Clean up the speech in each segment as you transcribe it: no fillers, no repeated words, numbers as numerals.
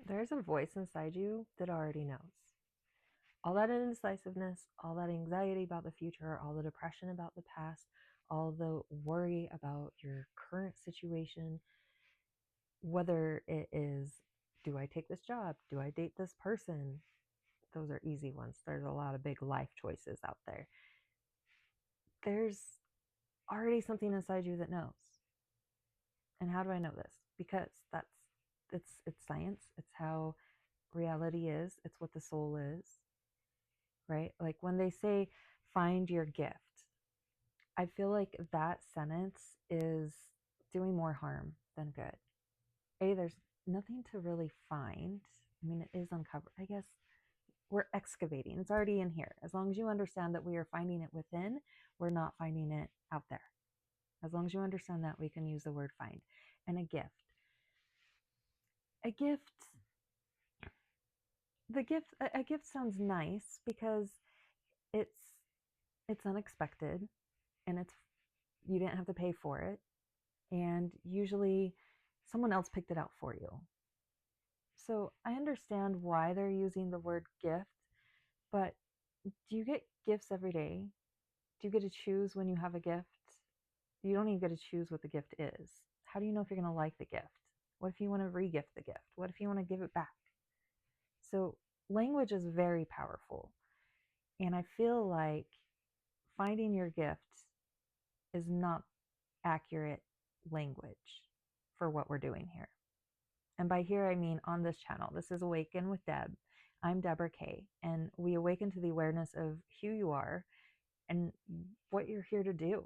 There's a voice inside you that already knows. All that indecisiveness, all that anxiety about the future, all the depression about the past, all the worry about your current situation, whether it is, do I take this job? Do I date this person? Those are easy ones. There's a lot of big life choices out there. There's already something inside you that knows. And how do I know this? Because it's science. It's how reality is. It's what the soul is, right? Like when they say find your gift, I feel like that sentence is doing more harm than good. There's nothing to really find. I mean, it is uncovered. I guess we're excavating. It's already in here. As long as you understand that we are finding it within, we're not finding it out there. As long as you understand that, we can use the word find. And a gift. A gift, a gift sounds nice because it's it's unexpected and it's you didn't have to pay for it, and usually someone else picked it out for you. So I understand why they're using the word gift, but do you get gifts every day? Do you get to choose when you have a gift? You don't even get to choose what the gift is. How do you know if you're going to like the gift? What if you want to re-gift the gift? What if you want to give it back? So language is very powerful. And I feel like finding your gift is not accurate language for what we're doing here. And by here, I mean on this channel. This is Awaken with Deb. I'm Deborah Kaye, and we awaken to the awareness of who you are and what you're here to do.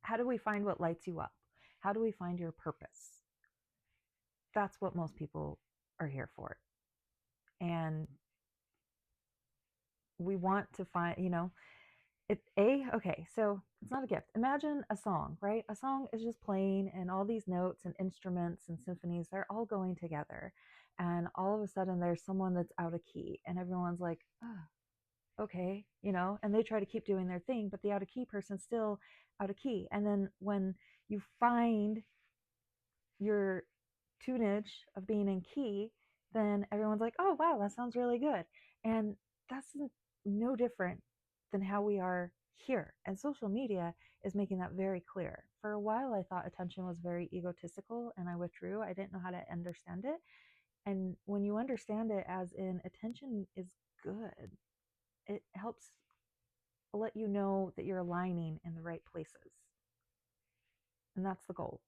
How do we find what lights you up? How do we find your purpose? That's what most people are here for. And we want to find, okay, so it's not a gift. Imagine a song, right? A song is just playing and all these notes and instruments and symphonies, they're all going together. And all of a sudden there's someone that's out of key and everyone's like, oh, okay, and they try to keep doing their thing, but the out of key person's still out of key. And then when you find your tunage of being in key, then everyone's like, oh, wow, that sounds really good. And that's no different than how we are here. And social media is making that very clear. For a while, I thought attention was very egotistical and I withdrew. I didn't know how to understand it. And when you understand it as in attention is good, it helps let you know that you're aligning in the right places. And that's the goal.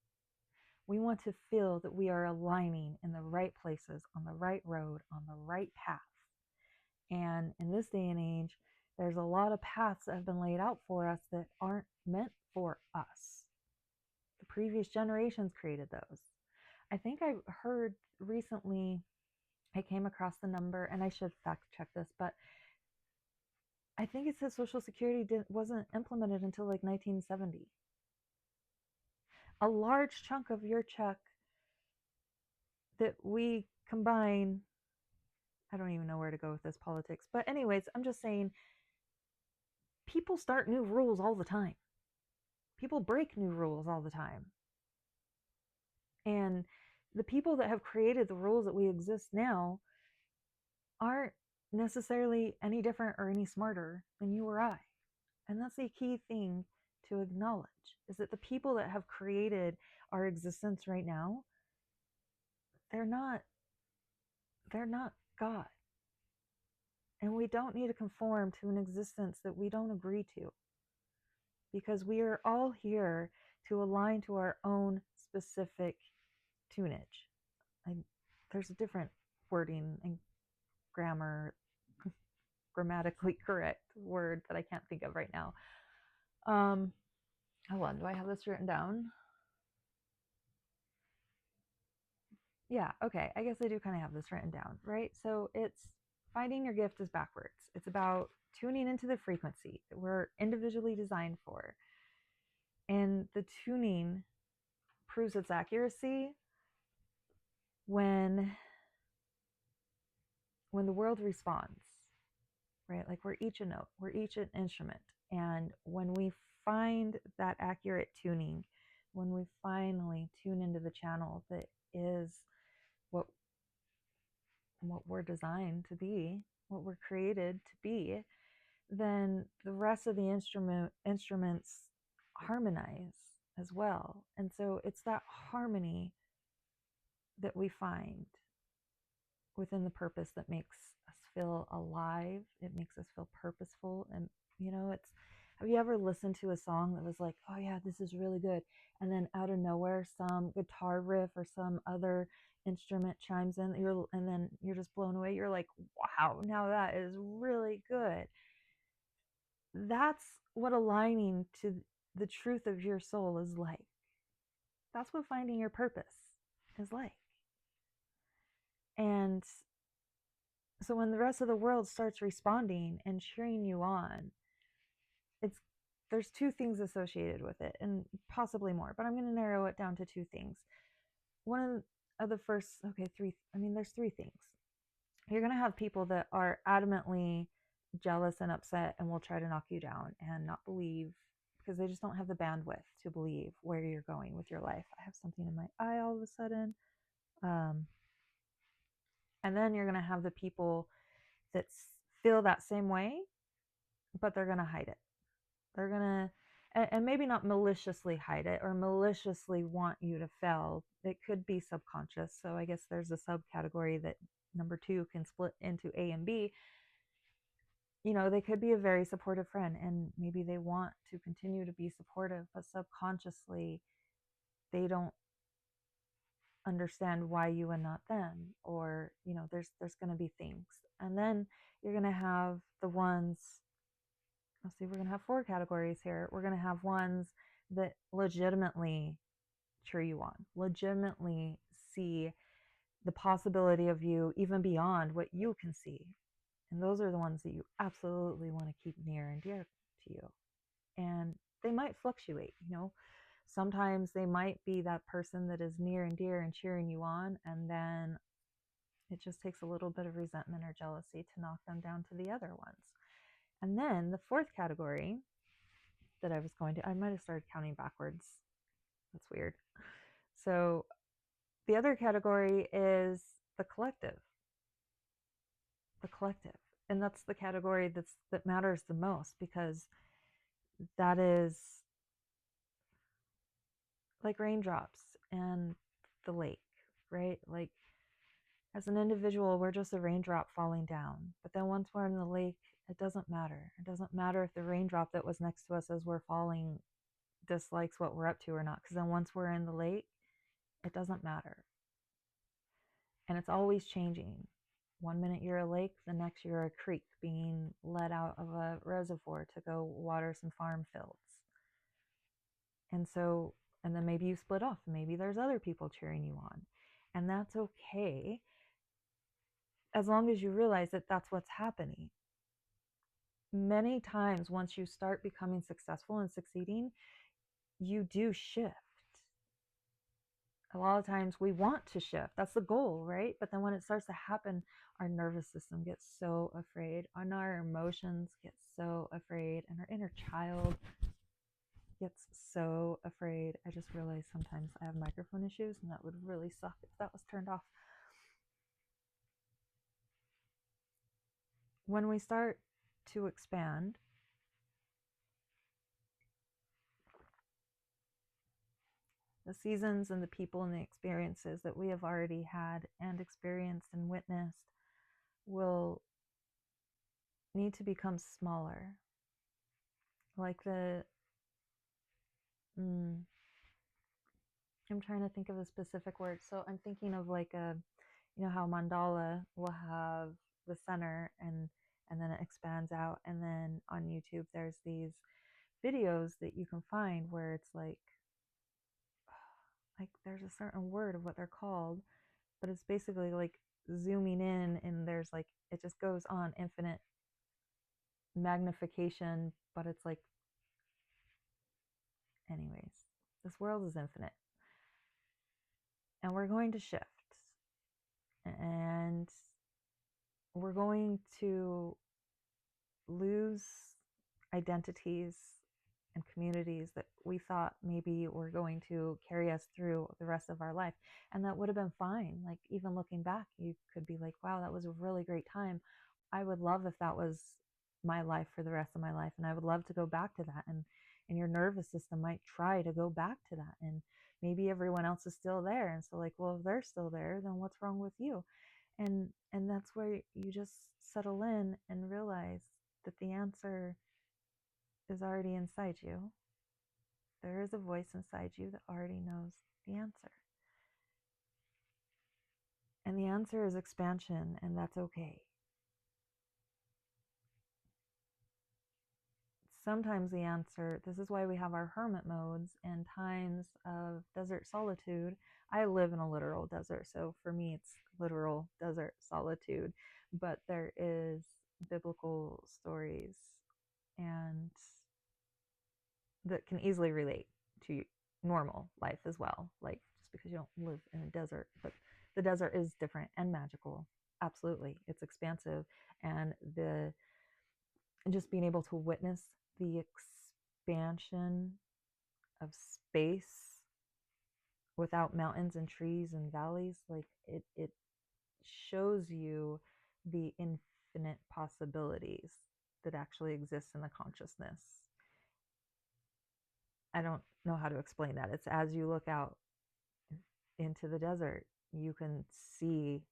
We want to feel that we are aligning in the right places, on the right road, on the right path. And in this day and age, there's a lot of paths that have been laid out for us that aren't meant for us. The previous generations created those. I think I heard recently, I came across the number, and I should fact check this, but I think it says Social Security wasn't implemented until like 1970. A large chunk of your check that we combine, I don't even know where to go with this politics, but anyways, I'm just saying people start new rules all the time. People break new rules all the time. And the people that have created the rules that we exist now aren't necessarily any different or any smarter than you or I. And that's a key thing to acknowledge, is that the people that have created our existence right now, they're not God. And we don't need to conform to an existence that we don't agree to, because we are all here to align to our own specific tunage. There's a different wording and grammatically correct word that I can't think of right now. Hold on, do I have this written down? Yeah, okay, I guess I do kind of have this written down, right? So it's finding your gift is backwards. It's about tuning into the frequency that we're individually designed for. And the tuning proves its accuracy when the world responds, right? Like we're each a note, we're each an instrument. And when we find that accurate tuning, when we finally tune into the channel that is what we're designed to be, what we're created to be, then the rest of the instruments harmonize as well. And so it's that harmony that we find within the purpose that makes us feel alive. It makes us feel purposeful. And it's, have you ever listened to a song that was like, oh yeah, this is really good, and then out of nowhere some guitar riff or some other instrument chimes in, and then you're just blown away. You're like, wow, now that is really good. That's what aligning to the truth of your soul is like. That's what finding your purpose is like. And so when the rest of the world starts responding and cheering you on, there's two things associated with it, and possibly more, but I'm going to narrow it down to two things. One of the first, there's three things. You're going to have people that are adamantly jealous and upset and will try to knock you down and not believe, because they just don't have the bandwidth to believe where you're going with your life. I have something in my eye all of a sudden. And then you're going to have the people that feel that same way, but they're going to hide it. They're going to, and maybe not maliciously hide it or maliciously want you to fail. It could be subconscious. So I guess there's a subcategory that number two can split into A and B. They could be a very supportive friend, and maybe they want to continue to be supportive, but subconsciously they don't understand why you and not them, or there's going to be things. And then you're going to have the ones, let's see, we're going to have four categories here. We're going to have ones that legitimately cheer you on, legitimately see the possibility of you even beyond what you can see. And those are the ones that you absolutely want to keep near and dear to you. And they might fluctuate, sometimes they might be that person that is near and dear and cheering you on, and then it just takes a little bit of resentment or jealousy to knock them down to the other ones. And then the fourth category that I might have started counting backwards. That's weird. So the other category is the collective. The collective. And that's the category that matters the most, because that is like raindrops and the lake, right? Like, as an individual, we're just a raindrop falling down. But then once we're in the lake, it doesn't matter. It doesn't matter if the raindrop that was next to us as we're falling dislikes what we're up to or not, because then once we're in the lake, it doesn't matter. And it's always changing. One minute you're a lake, the next you're a creek being let out of a reservoir to go water some farm fields. And then maybe you split off. Maybe there's other people cheering you on. And that's okay, as long as you realize that that's what's happening. Many times, once you start becoming successful and succeeding, you do shift. A lot of times we want to shift. That's the goal, right? But then when it starts to happen, our nervous system gets so afraid, and our emotions get so afraid, and our inner child gets so afraid. I just realized sometimes I have microphone issues, and that would really suck if that was turned off. When we start to expand, the seasons and the people and the experiences that we have already had and experienced and witnessed will need to become smaller. Like I'm trying to think of a specific word. So I'm thinking of like how mandala will have the center and then it expands out. And then on YouTube, there's these videos that you can find where it's like there's a certain word of what they're called, but it's basically like zooming in, and there's like, it just goes on infinite magnification, but it's like, anyways, this world is infinite, and we're going to shift, and we're going to lose identities and communities that we thought maybe were going to carry us through the rest of our life. And that would have been fine. Like, even looking back, you could be like, wow, that was a really great time. I would love if that was my life for the rest of my life. And I would love to go back to that. And your nervous system might try to go back to that. And maybe everyone else is still there. And so, like, well, if they're still there, then what's wrong with you? And that's where you just settle in and realize that the answer is already inside you. There is a voice inside you that already knows the answer. And the answer is expansion, and that's okay. Sometimes the answer, this is why we have our hermit modes and times of desert solitude. I live in a literal desert, so for me it's literal desert solitude, but there is biblical stories and that can easily relate to normal life as well. Like, just because you don't live in a desert, but the desert is different and magical. Absolutely. It's expansive. And just being able to witness the expansion of space without mountains and trees and valleys, like it shows you the infinite possibilities that actually exist in the consciousness. I don't know how to explain that. It's as you look out into the desert, you can see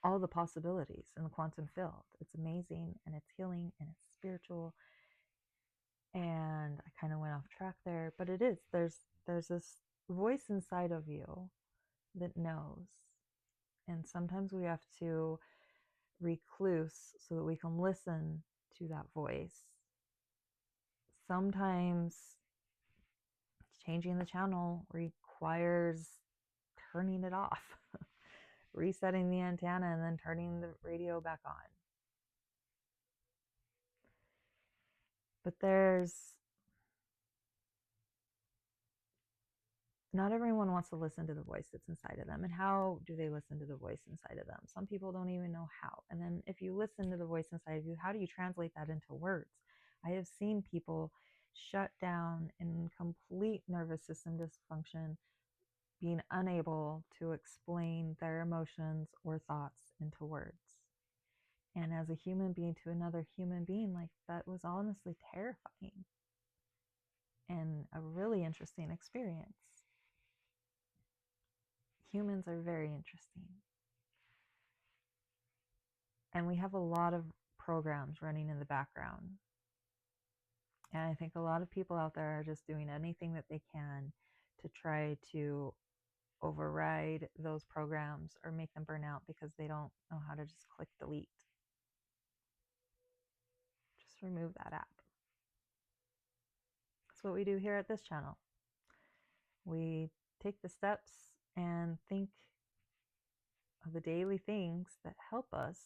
all the possibilities in the quantum field. It's amazing, and it's healing, and it's spiritual. And I kind of went off track there, but it is. There's this voice inside of you that knows. And sometimes we have to recluse so that we can listen to that voice. Sometimes changing the channel requires turning it off, resetting the antenna, and then turning the radio back on. But not everyone wants to listen to the voice that's inside of them. And how do they listen to the voice inside of them? Some people don't even know how. And then if you listen to the voice inside of you, how do you translate that into words? I have seen people shut down in complete nervous system dysfunction, being unable to explain their emotions or thoughts into words. And as a human being to another human being, like, that was honestly terrifying and a really interesting experience. Humans are very interesting. And we have a lot of programs running in the background. And I think a lot of people out there are just doing anything that they can to try to override those programs or make them burn out because they don't know how to just click delete. Just remove that app. That's what we do here at this channel. We take the steps and think of the daily things that help us.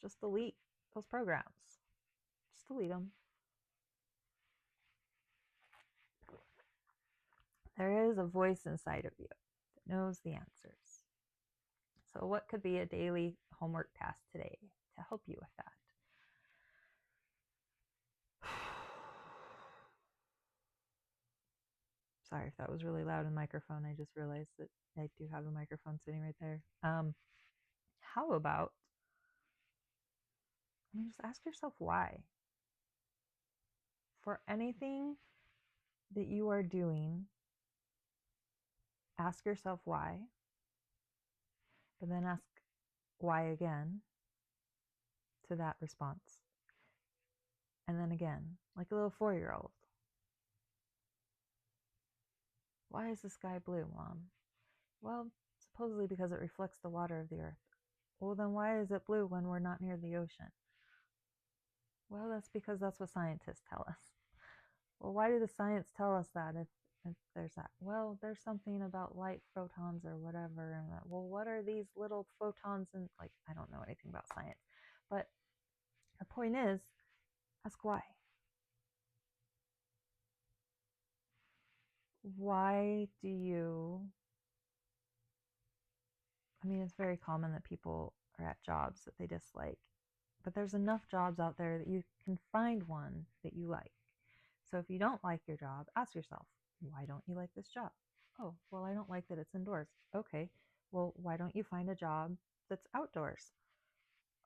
Just delete those programs. Just delete them. There is a voice inside of you that knows the answers. So what could be a daily homework task today to help you with that? Sorry if that was really loud in the microphone. I just realized that I do have a microphone sitting right there. How about, just ask yourself why. For anything that you are doing, ask yourself why, but then ask why again to that response. And then again, like a little 4-year-old. Why is the sky blue, Mom? Well, supposedly because it reflects the water of the earth. Well, then why is it blue when we're not near the ocean? Well, that's because that's what scientists tell us. Well, why do the science tell us that if there's that? Well, there's something about light photons or whatever. And well, what are these little photons? And like, I don't know anything about science. But the point is, ask why. Why do you... it's very common that people are at jobs that they dislike. But there's enough jobs out there that you can find one that you like. So if you don't like your job, ask yourself, why don't you like this job? Oh, well, I don't like that it's indoors. Okay, well, why don't you find a job that's outdoors?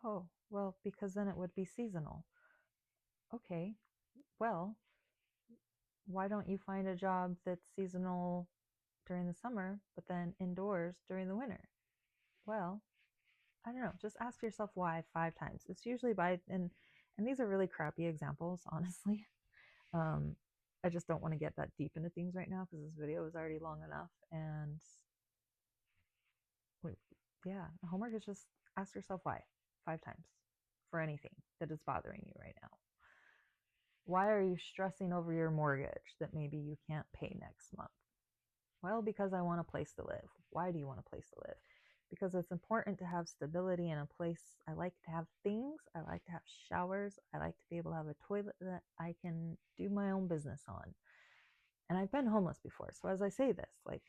Oh, well, because then it would be seasonal. Okay, well, why don't you find a job that's seasonal during the summer, but then indoors during the winter? Well, I don't know. Just ask yourself why 5 times. It's usually by, and these are really crappy examples, honestly. Um, I just don't want to get that deep into things right now because this video is already long enough. And yeah, homework is just ask yourself why 5 times for anything that is bothering you right now. Why are you stressing over your mortgage that maybe you can't pay next month? Well, because I want a place to live. Why do you want a place to live? Because it's important to have stability in a place. I like to have things. I like to have showers. I like to be able to have a toilet that I can do my own business on. And I've been homeless before. So as I say this, like,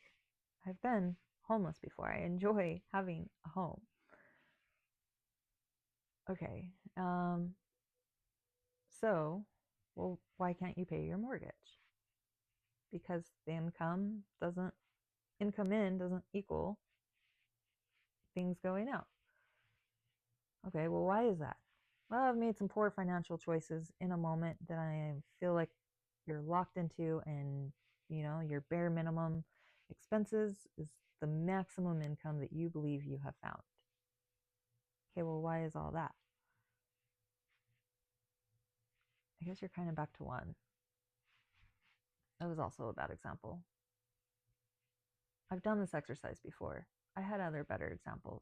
I've been homeless before. I enjoy having a home. Okay. So, well, why can't you pay your mortgage? Because the income in doesn't equal things going out. Okay, well, why is that? Well, I've made some poor financial choices in a moment that I feel like you're locked into, and your bare minimum expenses is the maximum income that you believe you have found. Okay, well, why is all that? I guess you're kind of back to one. That was also a bad example. I've done this exercise before. I had other better examples.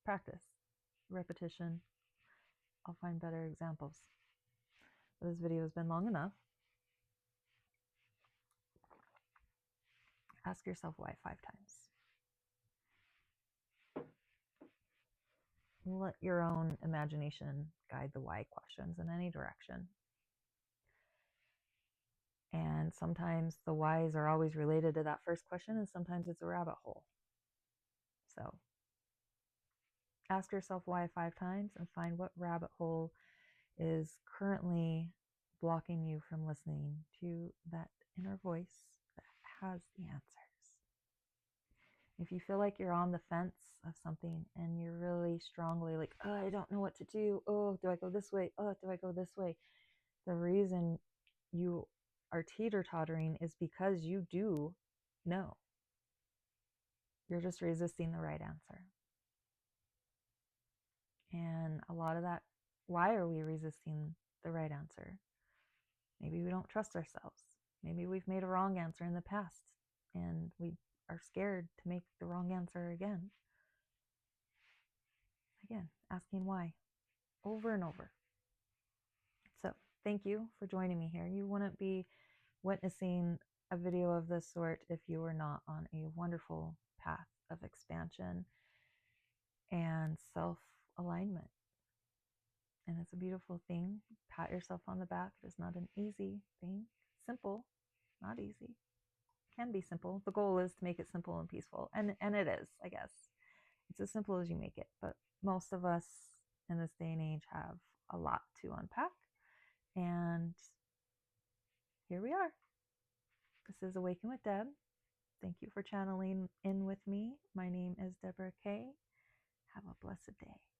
Practice, repetition. I'll find better examples. But this video has been long enough. Ask yourself why 5 times. Let your own imagination guide the why questions in any direction. And sometimes the whys are always related to that first question, and sometimes it's a rabbit hole. So ask yourself why 5 times and find what rabbit hole is currently blocking you from listening to that inner voice that has the answers. If you feel like you're on the fence of something and you're really strongly like, oh, I don't know what to do. Oh, do I go this way? Oh, do I go this way? The reason you are teeter-tottering is because you do know. You're just resisting the right answer. And a lot of that, why are we resisting the right answer? Maybe we don't trust ourselves. Maybe we've made a wrong answer in the past and we are scared to make the wrong answer again. Again, asking why over and over. So thank you for joining me here. You wouldn't be witnessing a video of this sort if you were not on a wonderful path of expansion and self-alignment. And it's a beautiful thing. Pat yourself on the back. It is not an easy thing. Simple, not easy. Can be simple. The goal is to make it simple and peaceful. And it is, I guess. It's as simple as you make it. But most of us in this day and age have a lot to unpack. And here we are. This is Awaken with Deb. Thank you for channeling in with me. My name is Deborah Kaye. Have a blessed day.